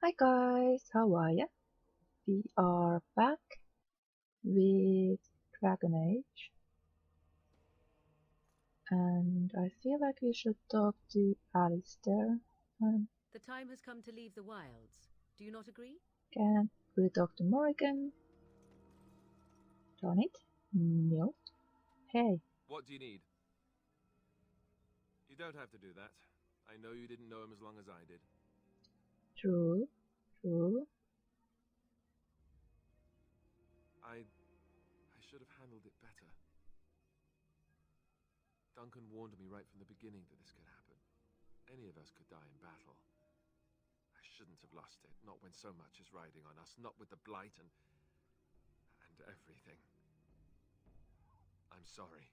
Hi guys, how are ya? We are back with Dragon Age, and I feel like we should talk to Alistair. The time has come to leave the wilds. Do you not agree? Can we talk to Morrigan? Done it? No. Hey, What do you need? You don't have to do that. I know you didn't know him as long as I did. true, true. I should have handled it better. Duncan warned me right from the beginning that this could happen. Any of us could die in battle. I shouldn't have lost it, not when so much is riding on us, not with the Blight and everything. I'm sorry.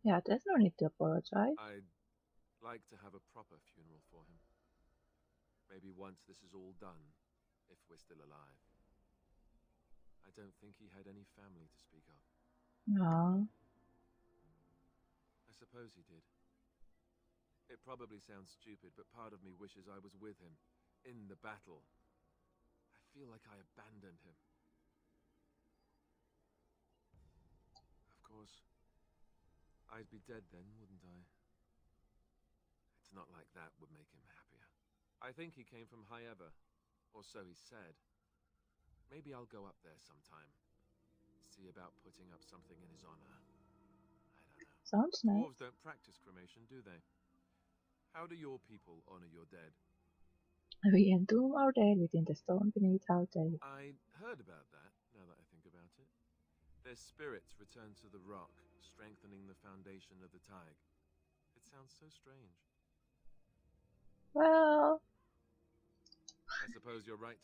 Yeah, there's no need to apologize. I'd like to have a proper funeral for him. Maybe once this is all done, if we're still alive. I don't think he had any family to speak of. No. I suppose he did. It probably sounds stupid, but part of me wishes I was with him, in the battle. I feel like I abandoned him. Of course, I'd be dead then, wouldn't I? It's not like that would make him happier. I think he came from Hyeva, or so he said. Maybe I'll go up there sometime. See about putting up something in his honor. I don't know. Sounds nice. Dwarves don't practice cremation, do they? How do your people honor your dead? We entomb our dead within the stone beneath our day. I heard about that, now that I think about it. Their spirits return to the rock, strengthening the foundation of the Tig. It sounds so strange. Well, I suppose you're right.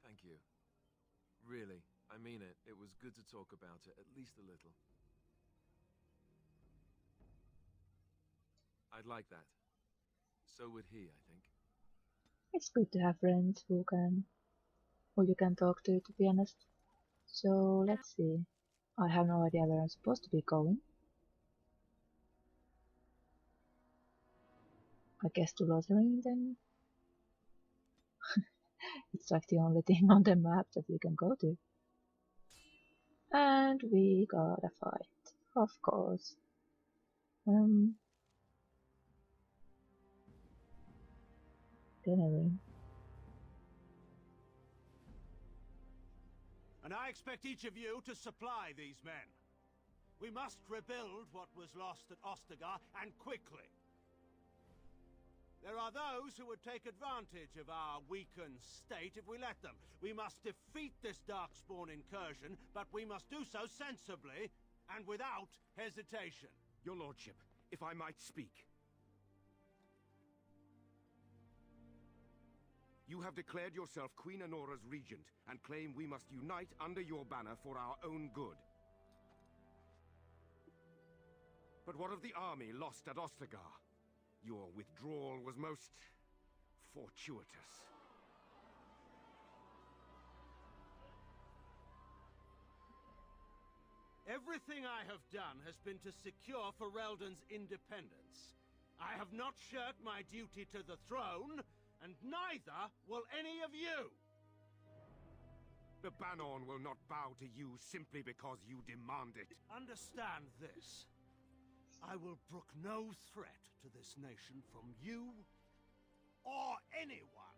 Thank you. Really, I mean it. It was good to talk about it, at least a little. I'd like that. So would he, I think. it's good to have friends who you can talk to be honest. So let's see. I have no idea where I'm supposed to be going. I guess to Lothering then. It's like the only thing on the map that we can go to. And we got a fight, of course. Dinner. And I expect each of you to supply these men. We must rebuild what was lost at Ostagar, and quickly. There are those who would take advantage of our weakened state if we let them. We must defeat this Darkspawn incursion, but we must do so sensibly and without hesitation. Your lordship, if I might speak. You have declared yourself Queen Anora's regent, and claim we must unite under your banner for our own good. But what of the army lost at Ostagar? Your withdrawal was most fortuitous. Everything I have done has been to secure Ferelden's independence. I have not shirked my duty to the throne, and neither will any of you! The Banorn will not bow to you simply because you demand it. Understand this. I will brook no threat to this nation from you or anyone.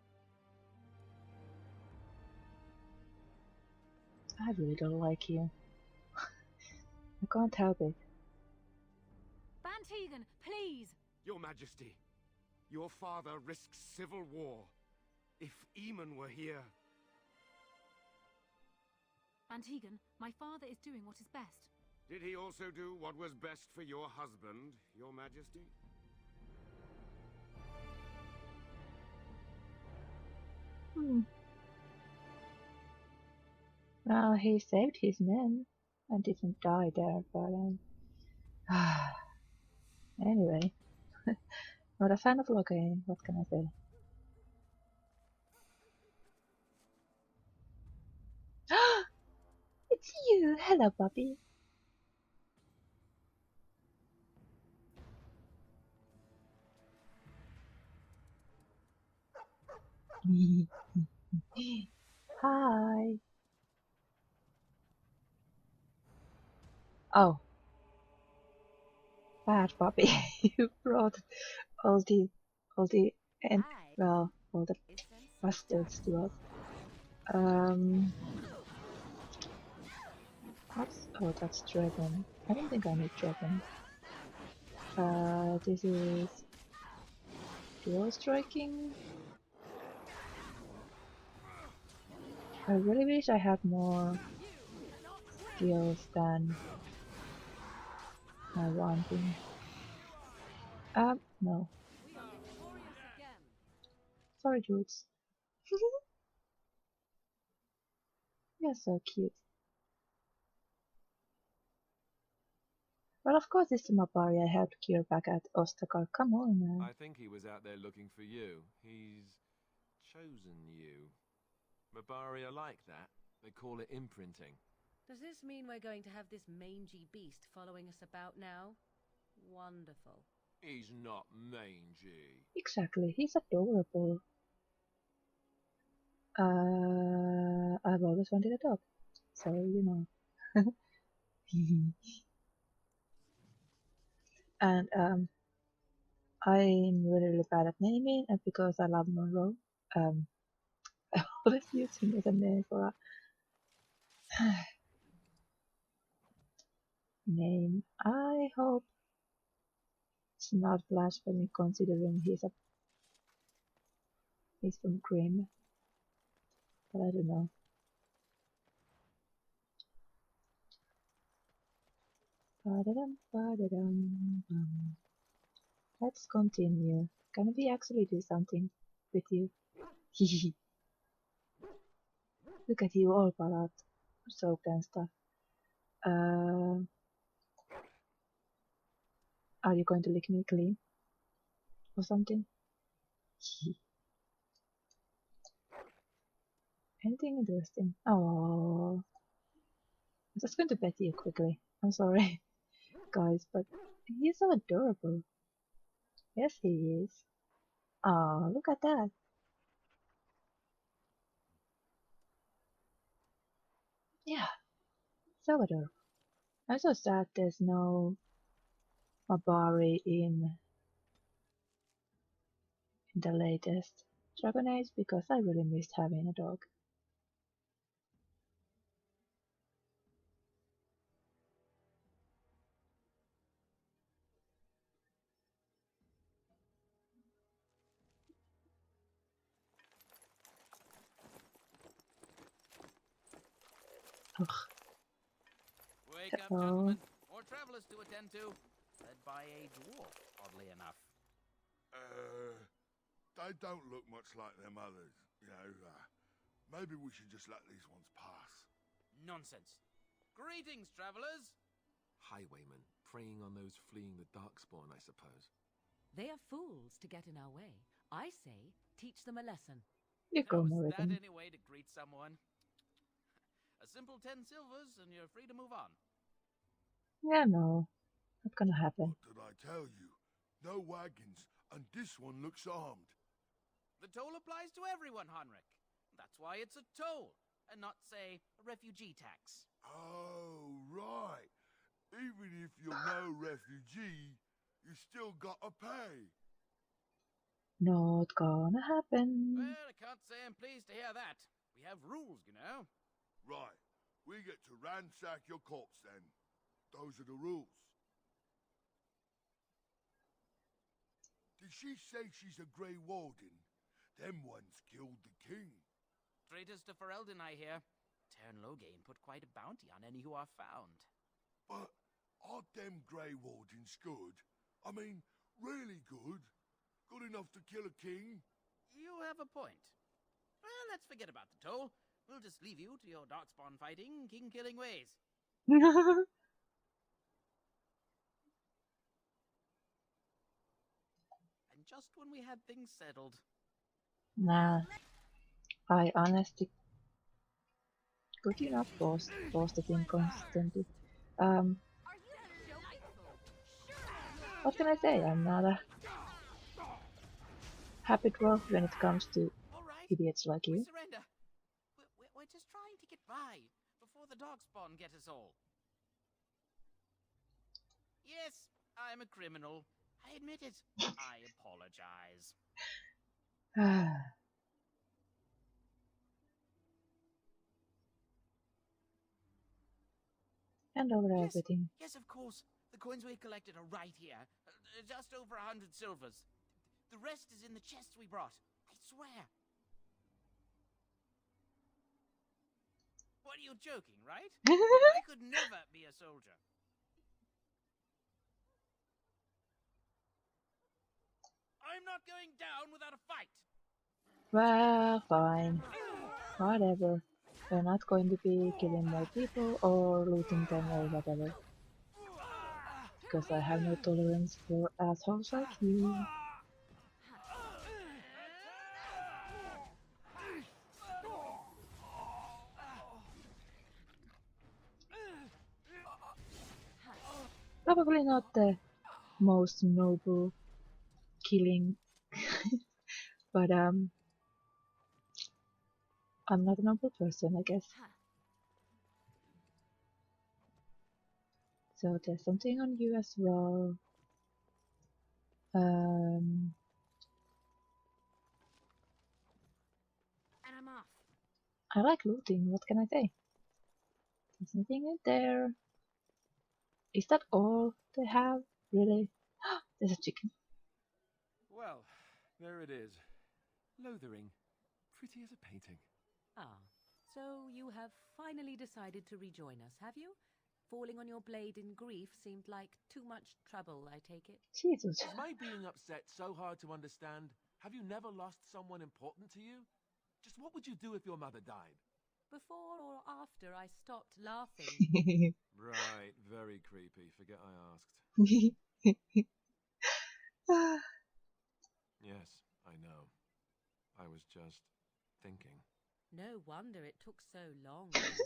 I really don't like you. I can't help it. Bantegan, please! Your Majesty, your father risks civil war. If Eamon were here... Bantegan, my father is doing what is best. Did he also do what was best for your husband, your Majesty? Well, he saved his men and didn't die there, but anyway, not a fan of logging, what can I say? It's you! Hello, puppy! Hi. Oh, bad puppy. You brought all the, all the, and I well, all the is sent bastards to us. What's, oh, that's dragon. I don't think I need dragon. This is dual striking. I really wish I had more skills than my one thing. No. We are victorious again. Sorry, dudes. You're so cute. Well, of course it's the mabari I helped cure back at Ostakar. Come on, man. I think he was out there looking for you. He's chosen you. Mabari are like that. They call it imprinting. Does this mean we're going to have this mangy beast following us about now? Wonderful. He's not mangy. Exactly, he's adorable. I've always wanted a dog, so you know. And I'm really, really bad at naming, and because I love Monroe, I always use him as a name for a name. I hope it's not blasphemy considering he's from Grimm, but I don't know. Ba-da-dum, ba-da-dum, bum. Let's continue. Can we actually do something with you? Look at you all ballad, soaked and stuff. Are you going to lick me clean or something? Anything interesting? Oh, I'm just going to pet you quickly. I'm sorry, guys, but he's so adorable. Yes, he is. Oh, look at that. Yeah, so adorable. I'm so sad there's no Mabari in the latest Dragon Age because I really missed having a dog. Ugh. Wake up, Hello. gentlemen. More travelers to attend to. Led by a dwarf, oddly enough. They don't look much like them others. You know, maybe we should just let these ones pass. Nonsense. Greetings, travelers. Highwaymen, preying on those fleeing the Darkspawn, I suppose. They are fools to get in our way. I say, teach them a lesson. You go, How is that Morrigan. any way to greet someone? A simple 10 silvers and you're free to move on. Yeah, no. Not gonna happen. What did I tell you? No wagons, and this one looks armed. The toll applies to everyone, Heinrich. That's why it's a toll, and not, say, a refugee tax. Oh, right. Even if you're no refugee, you still gotta pay. Not gonna happen. Well, I can't say I'm pleased to hear that. We have rules, you know. Right. We get to ransack your corpse then. Those are the rules. Did she say she's a Grey Warden? Them ones killed the king. Traitors to Ferelden, I hear. Tern Loghain put quite a bounty on any who are found. But are them Grey Wardens good? I mean, really good? Good enough to kill a king? You have a point. Well, let's forget about the toll. We'll just leave you to your darkspawn fighting, king-killing ways. And just when we had things settled. Nah, I honestly could you not pause the thing constantly? What can I say? I'm not a happy dwarf when it comes to All right, idiots like We you. surrender. We're just trying to get by before the darkspawn get us all. Yes, I'm a criminal. I admit it. I apologize. Hand over Yes, everything. yes, of course. The coins we collected are right here. Just over 100 silvers. The rest is in the chest we brought. I swear. What, are you joking, right? I could never be a soldier. I'm not going down without a fight. Well, fine. Whatever. We're not going to be killing more people or looting them or whatever. Because I have no tolerance for assholes like you. Probably not the most noble killing, but I'm not a noble person, I guess. So there's something on you as well. And I'm off. I like looting, what can I say? There's nothing in there. Is that all they have? Really? There's a chicken. Well, there it is. Lothering. Pretty as a painting. Ah, so you have finally decided to rejoin us, have you? Falling on your blade in grief seemed like too much trouble, I take it. Jesus. Is my being upset so hard to understand? Have you never lost someone important to you? Just what would you do if your mother died? Before or after I stopped laughing? Right, very creepy. Forget I asked. Yes, I know. I was just thinking. No wonder it took so long then.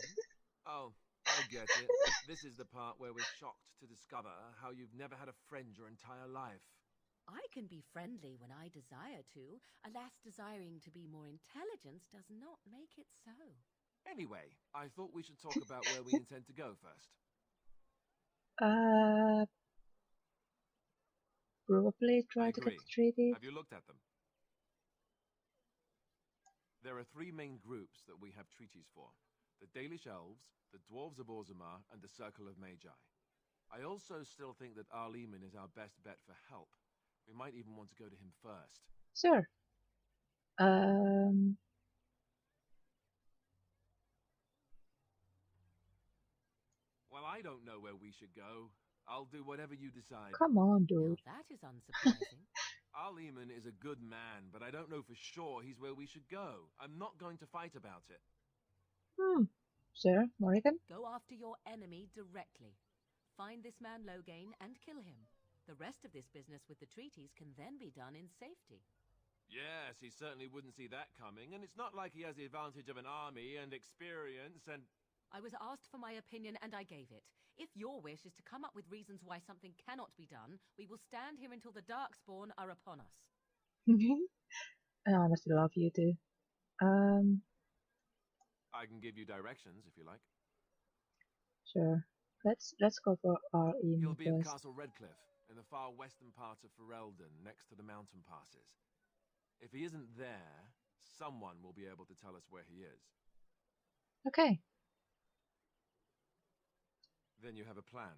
Oh, I get it. This is the part where we're shocked to discover how you've never had a friend your entire life. I can be friendly when I desire to. Alas, desiring to be more intelligent does not make it so. Anyway, I thought we should talk about where we intend to go first. Probably try I to get agree. the treaty. Have you looked at them? There are three main groups that we have treaties for. The Dalish Elves, the Dwarves of Orzammar, and the Circle of Magi. I also still think that Arleman is our best bet for help. We might even want to go to him first. Sure. Well, I don't know where we should go. I'll do whatever you decide. Come on, Now dude. that is unsurprising. Arleman is a good man, but I don't know for sure he's where we should go. I'm not going to fight about it. Sir, Morrigan? Go after your enemy directly. Find this man Loghain and kill him. The rest of this business with the treaties can then be done in safety. Yes, he certainly wouldn't see that coming, and it's not like he has the advantage of an army and experience and... I was asked for my opinion and I gave it. If your wish is to come up with reasons why something cannot be done, we will stand here until the Darkspawn are upon us. I honestly love you too. I can give you directions if you like. Sure. Let's go for our He'll email be at first. Castle Redcliffe, in the far western part of Ferelden, next to the mountain passes. If he isn't there, someone will be able to tell us where he is. Okay. Then you have a plan.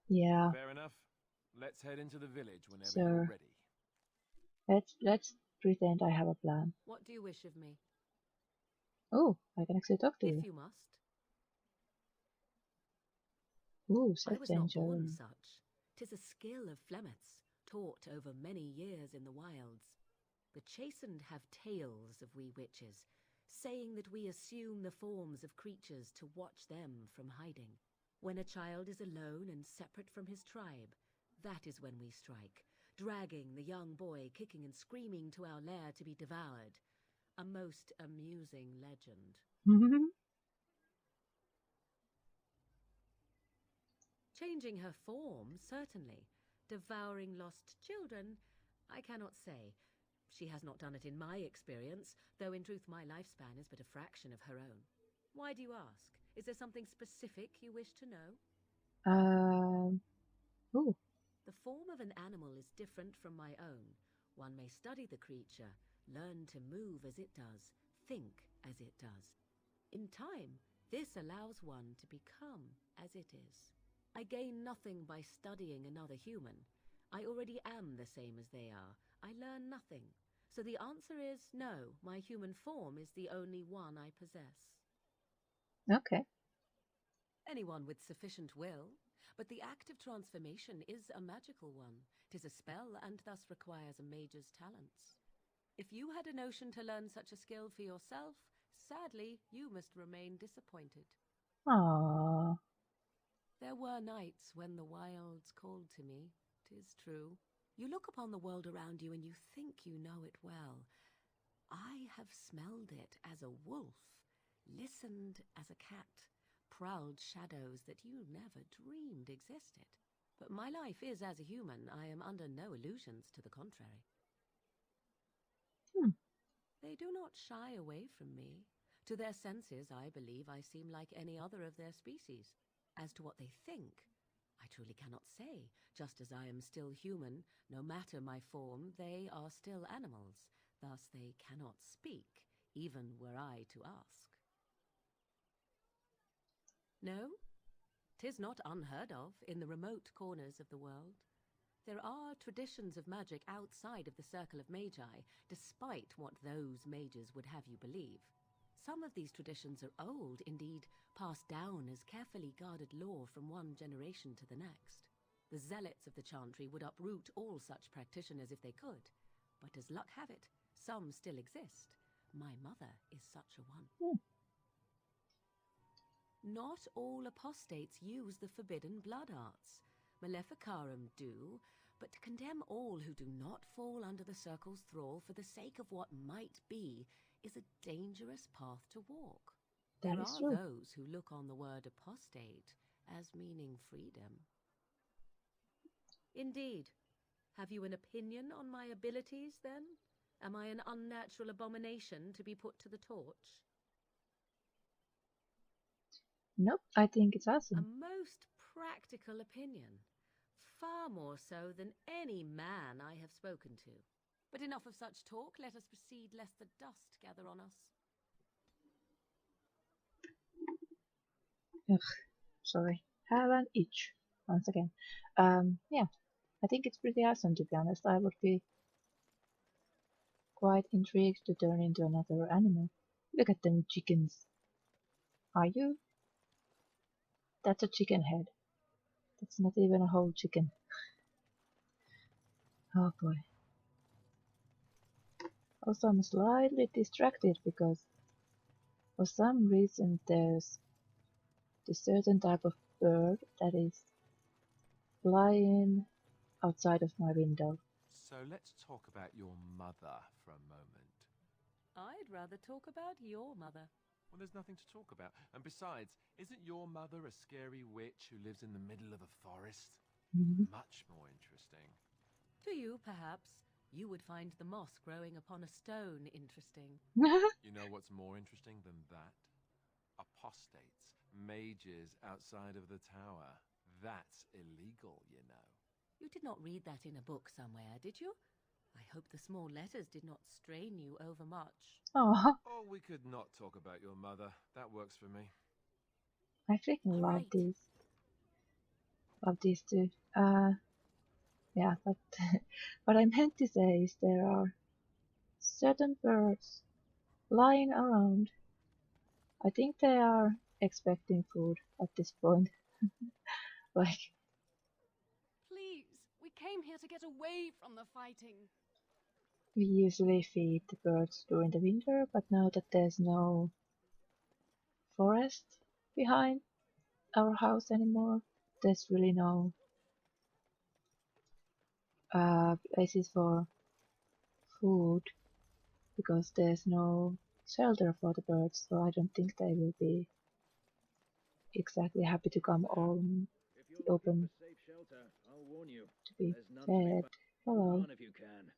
Yeah. Fair enough. Let's head into the village whenever Sure. you're ready. Let's pretend I have a plan. What do you wish of me? Oh, I can actually talk to If you. you must. Ooh, I was not self-danger. born such. 'Tis a skill of Flemeth's, taught over many years in the wilds. The chastened have tales of we witches, saying that we assume the forms of creatures to watch them from hiding. When a child is alone and separate from his tribe, that is when we strike, dragging the young boy kicking and screaming to our lair to be devoured. A most amusing legend. Changing her form, certainly. Devouring lost children, I cannot say. She has not done it in my experience, though in truth my lifespan is but a fraction of her own. Why do you ask? Is there something specific you wish to know? Ooh. The form of an animal is different from my own. One may study the creature, learn to move as it does, think as it does. In time, this allows one to become as it is. I gain nothing by studying another human. I already am the same as they are. I learn nothing. So the answer is no, my human form is the only one I possess. Okay. Anyone with sufficient will, but the act of transformation is a magical one. 'Tis a spell and thus requires a mage's talents. If you had a notion to learn such a skill for yourself, sadly, you must remain disappointed. Aww. There were nights when the wilds called to me, 'tis true. You look upon the world around you and you think you know it well. I have smelled it as a wolf, listened as a cat, prowled shadows that you never dreamed existed. But my life is as a human. I am under no illusions to the contrary. They do not shy away from me. To their senses, I believe I seem like any other of their species. As to what they think, I truly cannot say. Just as I am still human, no matter my form, they are still animals. Thus they cannot speak, even were I to ask. No, 'tis not unheard of in the remote corners of the world. There are traditions of magic outside of the circle of magi, despite what those mages would have you believe. Some of these traditions are old, indeed, passed down as carefully guarded lore from one generation to the next. The zealots of the chantry would uproot all such practitioners if they could. But as luck have it, some still exist. My mother is such a one. Not all apostates use the forbidden blood arts. Maleficarum do, but to condemn all who do not fall under the circle's thrall for the sake of what might be is a dangerous path to walk. That There is are true. those who look on the word apostate as meaning freedom. Indeed. Have you an opinion on my abilities, then? Am I an unnatural abomination to be put to the torch? Nope, I think it's A awesome. most practical opinion. Far more so than any man I have spoken to. But enough of such talk. Let us proceed, lest the dust gather on us. Ugh, sorry. Have an itch. Once again. Yeah, I think it's pretty awesome, to be honest. I would be quite intrigued to turn into another animal. Look at them chickens. Are you? That's a chicken head. That's not even a whole chicken. Oh boy. Also, I'm slightly distracted because for some reason there's this certain type of bird that is flying outside of my window. So let's talk about your mother for a moment. I'd rather talk about your mother. Well, there's nothing to talk about. And besides, isn't your mother a scary witch who lives in the middle of a forest? Much more interesting. To you, perhaps, you would find the moss growing upon a stone interesting. You know what's more interesting than that? Apostates, mages outside of the tower. That's illegal, you know. You did not read that in a book somewhere, did you? I hope the small letters did not strain you overmuch. Oh, Oh, we could not talk about your mother. That works for me. I freaking All love right. these. Love these two. Yeah, but what I meant to say is there are certain birds flying around. I think they are expecting food at this point. Like, Please, we came here to get away from the fighting. we usually feed the birds during the winter, but now that there's no forest behind our house anymore, there's really no places for food because there's no shelter for the birds, so I don't think they will be exactly happy to come on If you're the looking open for safe shelter, I'll warn you. to be There's none to be fed. found. Hello. Run if you can.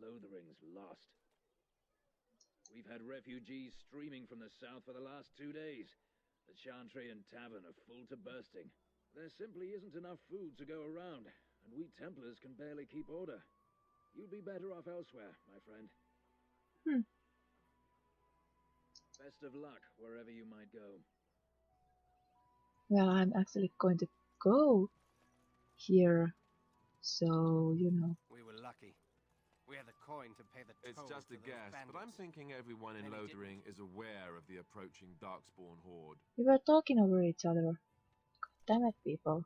Lothering's lost. We've had refugees streaming from the south for the last 2 days. The Chantry and Tavern are full to bursting. There simply isn't enough food to go around, and we Templars can barely keep order. You'd be better off elsewhere, my friend. Hmm. Best of luck wherever you might go. Well, I'm actually going to go here, so you know. We were lucky. We had the coin to pay the toll. It's just to a those guess, but I'm bandits. thinking everyone in Many Lothering is aware of the approaching Darkspawn horde. We were talking over each other. Damn it, people.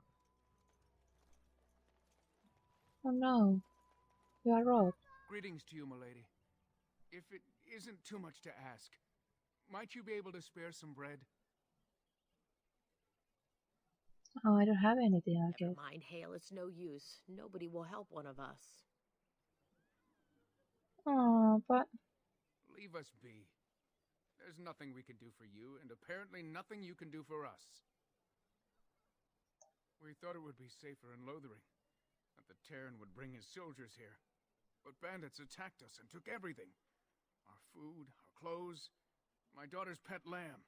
Oh no. You are robbed. Greetings to you, milady. If it isn't too much to ask, might you be able to spare some bread? Oh, I don't have anything, I Never guess. mind, Hale, it's no use. Nobody will help one of us. Oh, but Leave us be. There's nothing we can do for you, and apparently nothing you can do for us. We thought it would be safer in Lothering, that the Terran would bring his soldiers here. But bandits attacked us and took everything. Our food, our clothes, my daughter's pet lamb.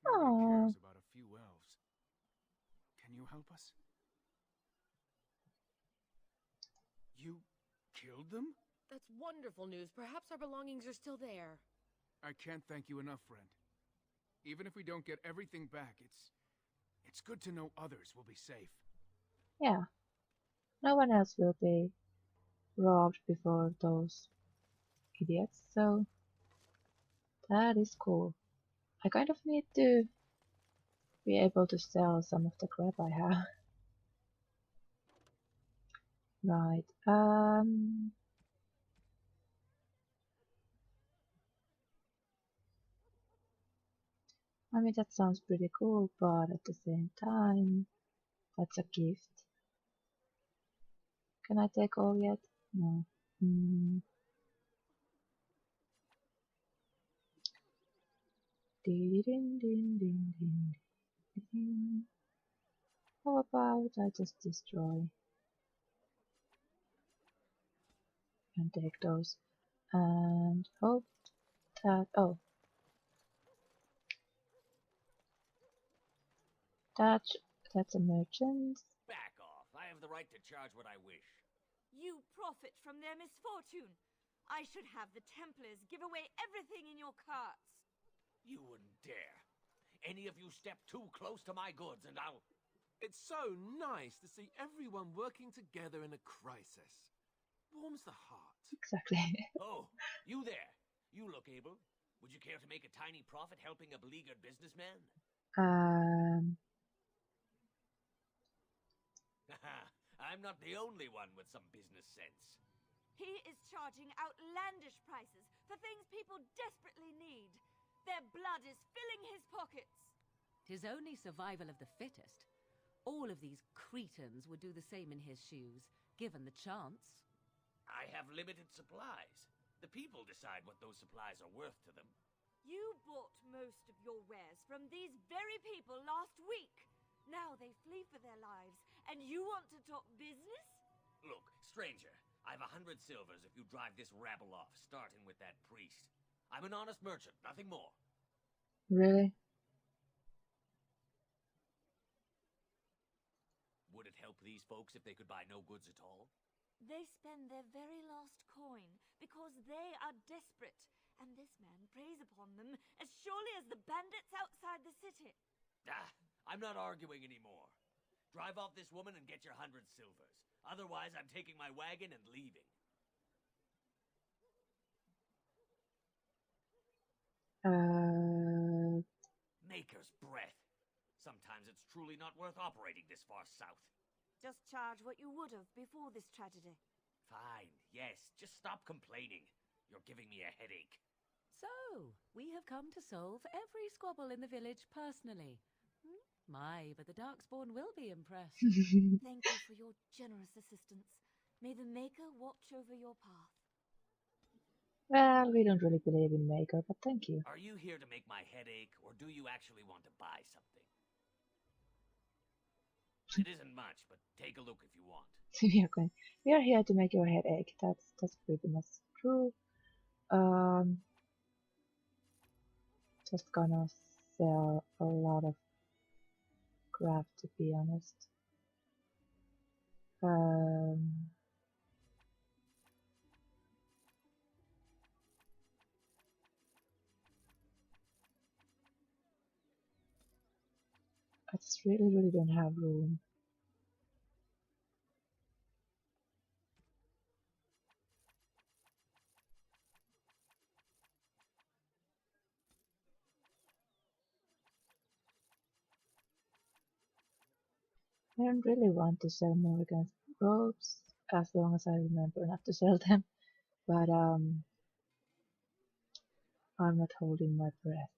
Nobody oh, cares about a few elves. Can you help us? You killed them? That's wonderful news. Perhaps our belongings are still there. I can't thank you enough, friend. Even if we don't get everything back, it's good to know others will be safe. yeah. No one else will be robbed before those idiots, so that is cool. I kind of need to be able to sell some of the crap I have. Right. I mean, that sounds pretty cool, but at the same time, that's a gift. Can I take all yet? No. Ding, ding, ding, ding, ding. How about I just destroy and take those and hope that, oh, that's a merchant. Back off. I have the right to charge what I wish. You profit from their misfortune. I should have the Templars give away everything in your carts. You wouldn't dare. Any of you step too close to my goods and I'll... It's so nice to see everyone working together in a crisis. Warms the heart. Exactly. Oh, you there. You look able. Would you care to make a tiny profit helping a beleaguered businessman? I'm not the only one with some business sense. He is charging outlandish prices for things people desperately need. Their blood is filling his pockets. 'Tis only survival of the fittest. All of these cretins would do the same in his shoes, given the chance. I have limited supplies. The people decide what those supplies are worth to them. You bought most of your wares from these very people last week. Now they flee for their lives, and you want to talk business? Look, stranger, I've 100 silvers if you drive this rabble off, starting with that priest. I'm an honest merchant, nothing more. Really? Would it help these folks if they could buy no goods at all? They spend their very last coin because they are desperate, and this man preys upon them as surely as the bandits outside the city. I'm not arguing anymore. Drive off this woman and get your 100 silvers. Otherwise, I'm taking my wagon and leaving. Maker's breath. Sometimes it's truly not worth operating this far south. Just charge what you would have before this tragedy. Fine, yes. Just stop complaining. You're giving me a headache. So, we have come to solve every squabble in the village personally. My, but the Darkspawn will be impressed. Thank you for your generous assistance. May the Maker watch over your path. Well, we don't really believe in Maker, but thank you. Are you here to make my head ache, or do you actually want to buy something? It isn't much, but take a look if you want. We are here to make your head ache. That's pretty much true. Just gonna sell a lot of crap, to be honest. I just really don't have room. I don't really want to sell Morgan's robes, as long as I remember not to sell them, but I'm not holding my breath.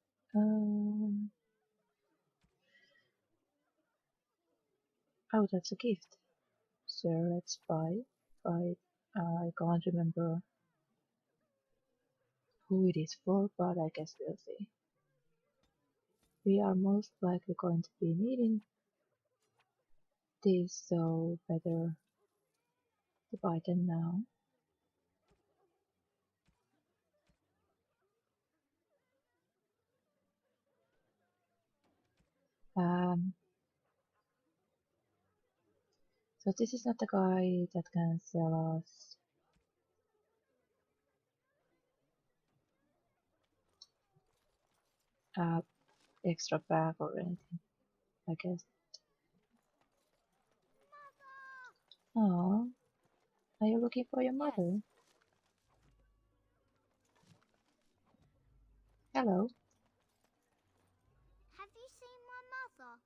Oh, that's a gift. So let's buy. I can't remember who it is for, but I guess we'll see. We are most likely going to be needing these, so better to buy them now. So this is not the guy that can sell us extra bag or anything, I guess. Oh, are you looking for your mother? Hello. Have you seen my mother?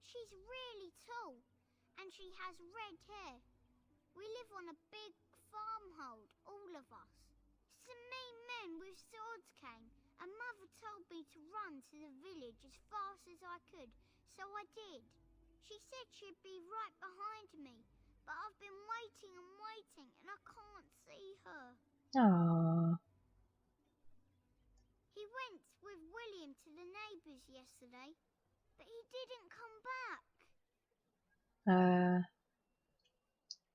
She's really tall, and she has red hair. We live on a big farmhold, all of us. Some mean men with swords came, and Mother told me to run to the village as fast as I could, so I did. She said she'd be right behind me, but I've been waiting and waiting, and I can't see her. Aww. He went with William to the neighbours yesterday, but he didn't come back.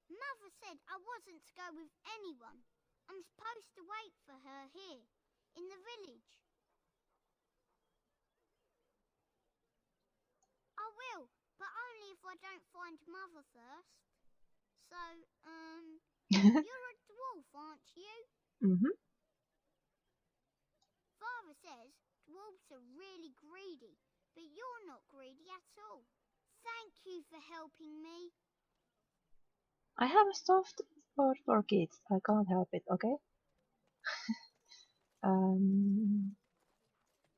Mother said I wasn't to go with anyone. I'm supposed to wait for her here, in the village. I will, but only if I don't find Mother first. So, you're a dwarf, aren't you? Mm-hmm. Father says dwarves are really greedy, but you're not greedy at all. Thank you for helping me. I have a soft spot for kids. I can't help it, okay?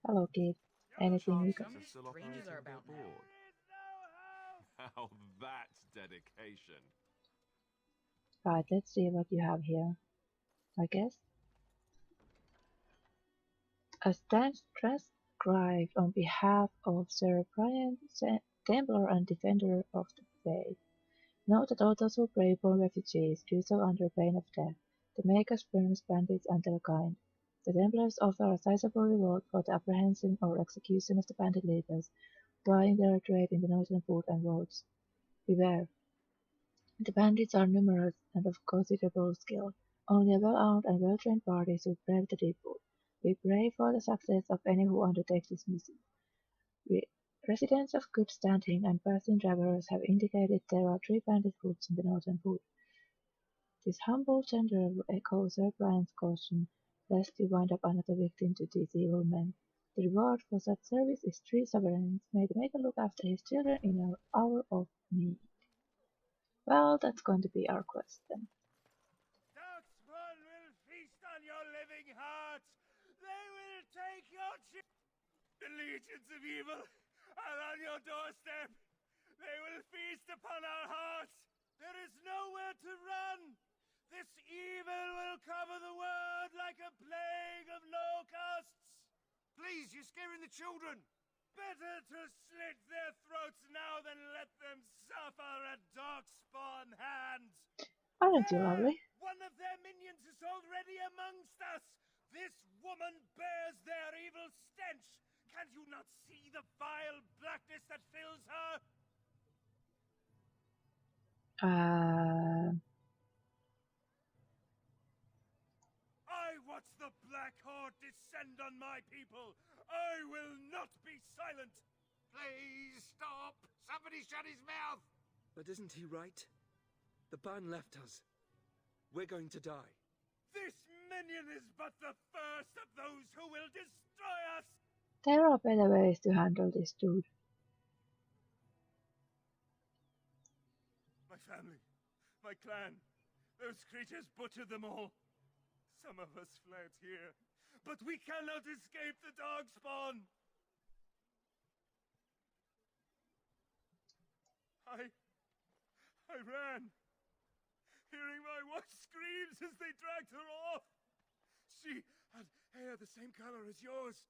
Hello, kid. Anything you can... Still operating their board. Now that's dedication. Right, let's see what you have here. I guess. A transcribed on behalf of Sir Brian, Templar and Defender of the Faith. Note that all those who prey upon refugees do so under pain of death. The Makers burns bandits and their kind. The Templars offer a sizable reward for the apprehension or execution of the bandit leaders, plying their trade in the northern wood and roads. Beware. The bandits are numerous and of considerable skill. Only a well-armed and well-trained party should brave the deep wood. We pray for the success of any who undertakes this mission. Residents of good standing and passing travelers have indicated there are 3 bandit groups in the northern wood. This humble tender will echo Sir Brian's caution, lest you wind up another victim to these evil men. The reward for such service is 3 sovereigns. May the Maker look after his children in our hour of need. Well, that's going to be our quest then. Darkspawn will feast on your living hearts. They will take your The legions of evil are on your doorstep. They will feast upon our hearts. There is nowhere to run. This evil will cover the world like a plague of locusts. Please, you're scaring the children. Better to slit their throats now than let them suffer at Darkspawn hands. Aren't you lovely? One of their minions is already amongst us. This woman bears their evil stench. Can you not see the vile blackness that fills her? I watch the Black Horde descend on my people. I will not be silent. Please stop! Somebody shut his mouth! But isn't he right? The ban left us. We're going to die. This minion is but the first of those who will destroy us! There are better ways to handle this dude. My family, my clan, those creatures butchered them all. Some of us fled here, but we cannot escape the Darkspawn! I ran, hearing my wife's screams as they dragged her off. She had hair the same color as yours.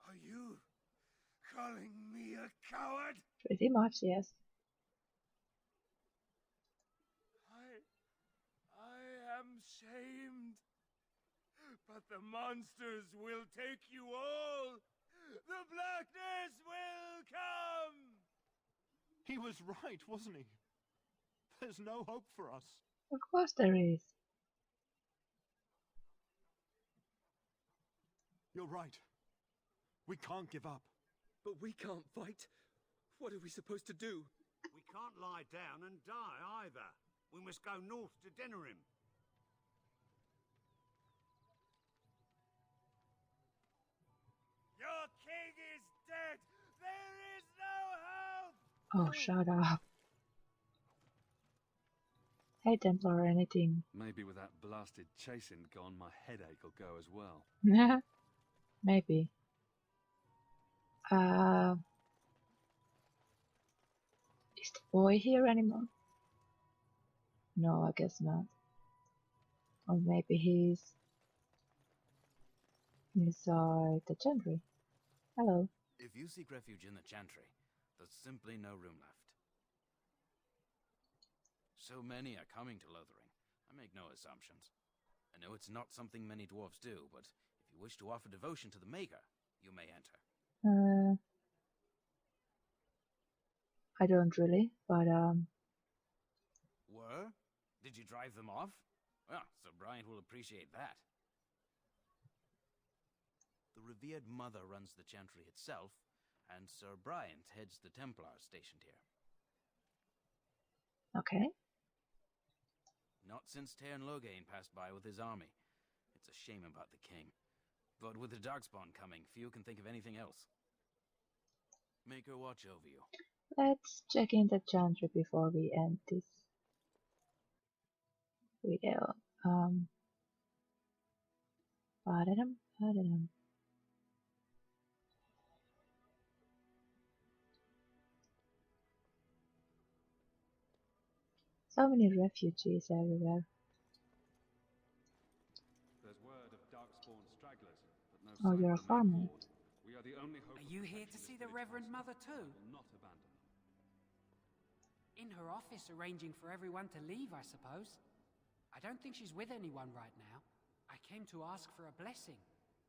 Are you calling me a coward? Pretty much, yes. I am shamed. But the monsters will take you all. The blackness will come! He was right, wasn't he? There's no hope for us. Of course there is. You're right. We can't give up. But we can't fight. What are we supposed to do? We can't lie down and die either. We must go north to Denerim. Your king is dead! There is no hope! Oh, shut up. Hey, Templar or anything. Maybe with that blasted chasing gone, my headache will go as well. Maybe. Is the boy here anymore? No, I guess not. Or maybe he's inside the Chantry. Hello. If you seek refuge in the Chantry, there's simply no room left. So many are coming to Lothering. I make no assumptions. I know it's not something many dwarves do, but if you wish to offer devotion to the Maker, you may enter. I don't really, but Were? Did you drive them off? Well, Sir Bryant will appreciate that. The revered mother runs the Chantry itself, and Sir Bryant heads the Templars stationed here. okay. Not since Tairn Loghain passed by with his army. It's a shame about the king. But with the Darkspawn coming, few can think of anything else. Make her watch over you. Let's check in the Chantry before we end this video. Ba-da-dum. So many refugees everywhere. There's word of Darkspawn stragglers, but no Oh, sign you're of a the main farmer. horde. We are the only hope. Are you here to see the Reverend Mother too? Will not abandon them. In her office arranging for everyone to leave, I suppose. I don't think she's with anyone right now. I came to ask for a blessing.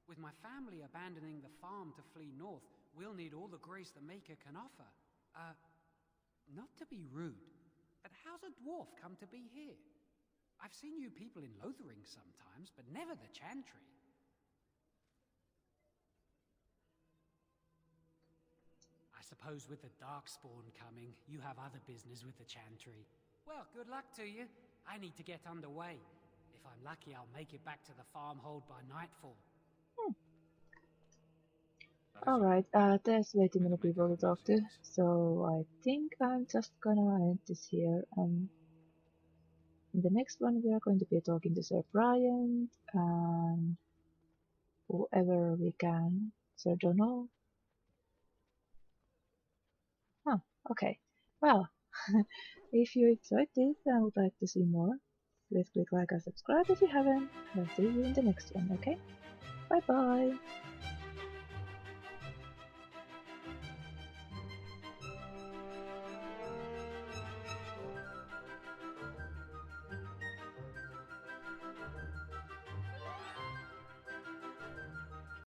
With my family abandoning the farm to flee north, we'll need all the grace the Maker can offer. Not to be rude, but how's a dwarf come to be here? I've seen you people in Lothering sometimes, but never the Chantry. I suppose with the Darkspawn coming, you have other business with the Chantry. Well, good luck to you. I need to get underway. If I'm lucky, I'll make it back to the farmhold by nightfall. Alright, there's way too many people to talk to, so I think I'm just gonna end this here, and in the next one we are going to be talking to Sir Bryant, and whoever we can. Sir Donald? Oh, okay. Well, if you enjoyed this and would like to see more, please click like and subscribe if you haven't. I'll see you in the next one, okay? Bye bye!